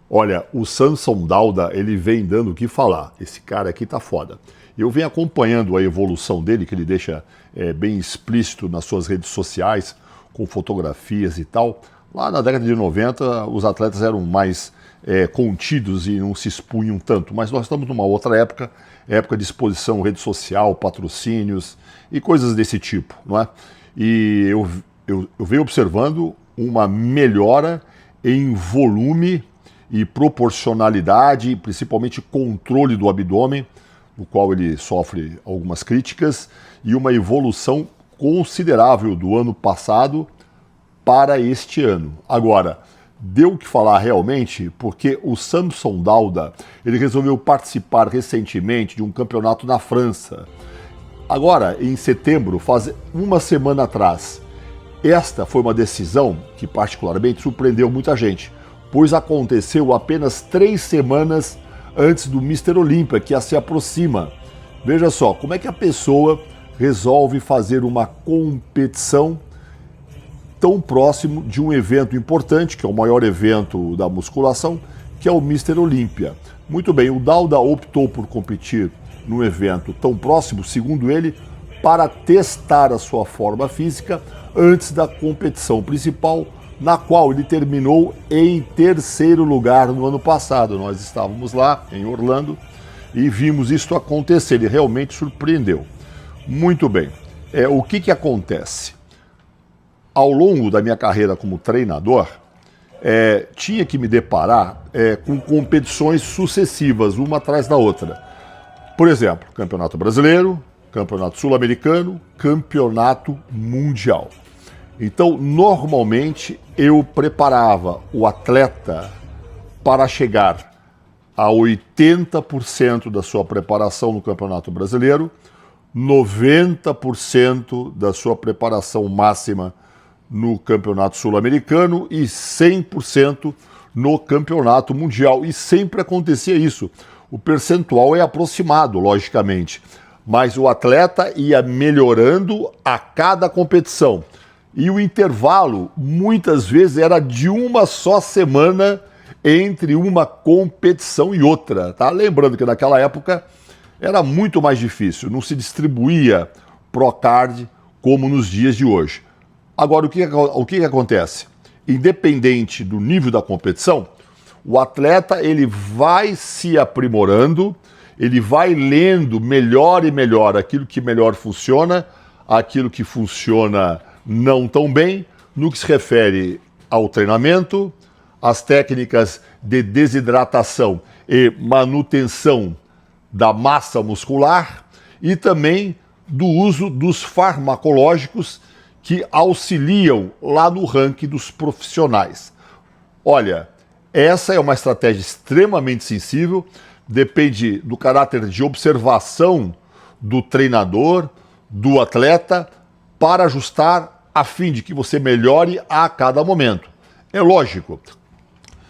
Olha, o Samson Dauda, ele vem dando o que falar. Esse cara aqui tá foda. Eu venho acompanhando a evolução dele, que ele deixa bem explícito nas suas redes sociais, com fotografias e tal. Lá na década de 90, os atletas eram mais contidos e não se expunham tanto. Mas nós estamos numa outra época, época de exposição, rede social, patrocínios e coisas desse tipo, não é? E eu venho observando uma melhora em volume e proporcionalidade, principalmente controle do abdômen, no qual ele sofre algumas críticas, e uma evolução considerável do ano passado para este ano. Agora, deu o que falar realmente, porque o Samson Dauda, ele resolveu participar recentemente de um campeonato na França. Agora, em setembro, faz uma semana atrás. Esta foi uma decisão que particularmente surpreendeu muita gente, pois aconteceu apenas 3 semanas antes do Mr. Olímpia, que se aproxima. Veja só, como é que a pessoa resolve fazer uma competição tão próximo de um evento importante, que é o maior evento da musculação, que é o Mr. Olímpia. Muito bem, o Dauda optou por competir num evento tão próximo, segundo ele, para testar a sua forma física antes da competição principal, na qual ele terminou em 3º lugar no ano passado. Nós estávamos lá em Orlando e vimos isso acontecer, ele realmente surpreendeu. Muito bem, o que acontece? Ao longo da minha carreira como treinador, tinha que me deparar com competições sucessivas, uma atrás da outra. Por exemplo, Campeonato Brasileiro, Campeonato Sul-Americano, Campeonato Mundial. Então, normalmente, eu preparava o atleta para chegar a 80% da sua preparação no Campeonato Brasileiro, 90% da sua preparação máxima no Campeonato Sul-Americano e 100% no Campeonato Mundial. E sempre acontecia isso. O percentual é aproximado, logicamente, mas o atleta ia melhorando a cada competição. E o intervalo, muitas vezes, era de uma só semana entre uma competição e outra, tá? Lembrando que naquela época era muito mais difícil, não se distribuía Procard como nos dias de hoje. Agora, o que acontece? Independente do nível da competição, o atleta ele vai se aprimorando, ele vai lendo melhor e melhor aquilo que melhor funciona, aquilo que funciona não tão bem, no que se refere ao treinamento, às técnicas de desidratação e manutenção da massa muscular e também do uso dos farmacológicos que auxiliam lá no ranking dos profissionais. Olha, essa é uma estratégia extremamente sensível, depende do caráter de observação do treinador, do atleta, para ajustar a fim de que você melhore a cada momento. É lógico,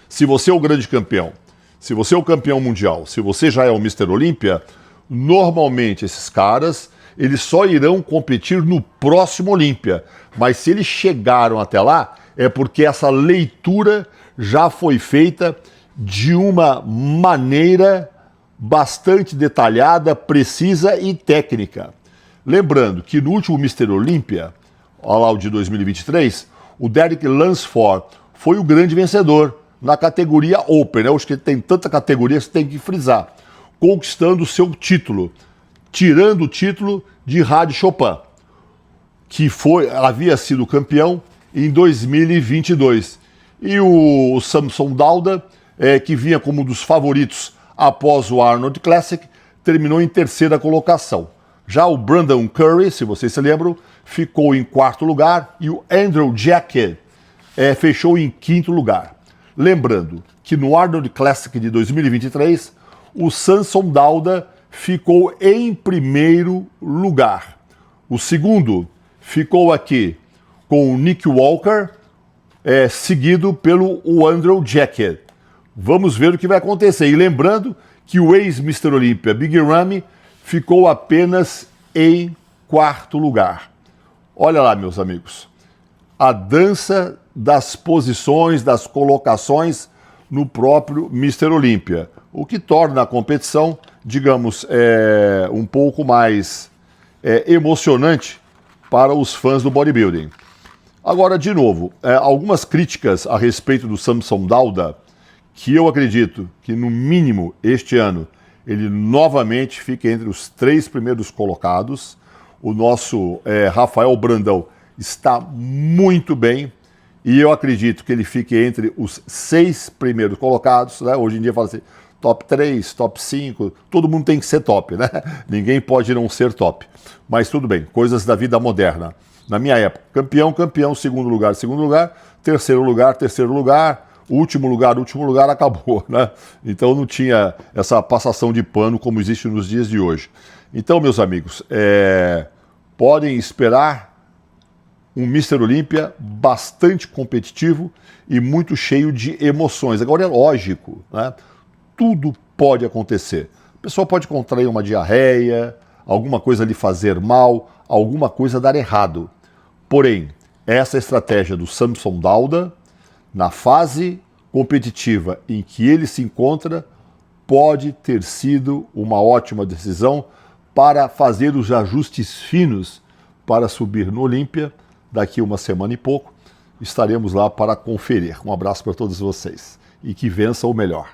se você é o grande campeão, se você é o campeão mundial, se você já é o Mr. Olímpia, normalmente esses caras, eles só irão competir no próximo Olímpia. Mas se eles chegaram até lá, é porque essa leitura já foi feita de uma maneira bastante detalhada, precisa e técnica. Lembrando que no último Mr. Olímpia, olha lá o de 2023, o Derek Lunsford foi o grande vencedor na categoria Open, né? Acho que tem tanta categoria que você tem que frisar, conquistando o seu título, tirando o título de Hadi Chopin, que havia sido campeão em 2022. E o Samson Dauda, que vinha como um dos favoritos após o Arnold Classic, terminou em 3ª colocação. Já o Brandon Curry, se vocês se lembram, ficou em 4º lugar e o Andrew Jacked fechou em 5º lugar. Lembrando que no Arnold Classic de 2023, o Samson Dauda ficou em 1º lugar. O segundo ficou aqui com o Nick Walker, seguido pelo Andrew Jacked. Vamos ver o que vai acontecer. E lembrando que o ex-Mr. Olímpia, Big Ramy, ficou apenas em 4º lugar. Olha lá, meus amigos, a dança das posições, das colocações no próprio Mr. Olímpia, o que torna a competição, digamos, um pouco mais emocionante para os fãs do bodybuilding. Agora, de novo, algumas críticas a respeito do Samson Dauda, que eu acredito que, no mínimo, este ano, ele novamente fique entre os 3 primeiros colocados. O nosso Rafael Brandão está muito bem e eu acredito que ele fique entre os 6 primeiros colocados, né? Hoje em dia fala assim, top 3, top 5, todo mundo tem que ser top, né? Ninguém pode não ser top. Mas tudo bem, coisas da vida moderna. Na minha época, campeão, campeão, segundo lugar, terceiro lugar, último lugar, acabou, né? Então não tinha essa passação de pano como existe nos dias de hoje. Então, meus amigos, podem esperar um Mr. Olímpia bastante competitivo e muito cheio de emoções. Agora é lógico, né? Tudo pode acontecer. A pessoa pode contrair uma diarreia, alguma coisa lhe fazer mal, alguma coisa dar errado. Porém, essa estratégia do Samson Dauda, na fase competitiva em que ele se encontra, pode ter sido uma ótima decisão para fazer os ajustes finos para subir no Olímpia. Daqui uma semana e pouco, estaremos lá para conferir. Um abraço para todos vocês e que vença o melhor.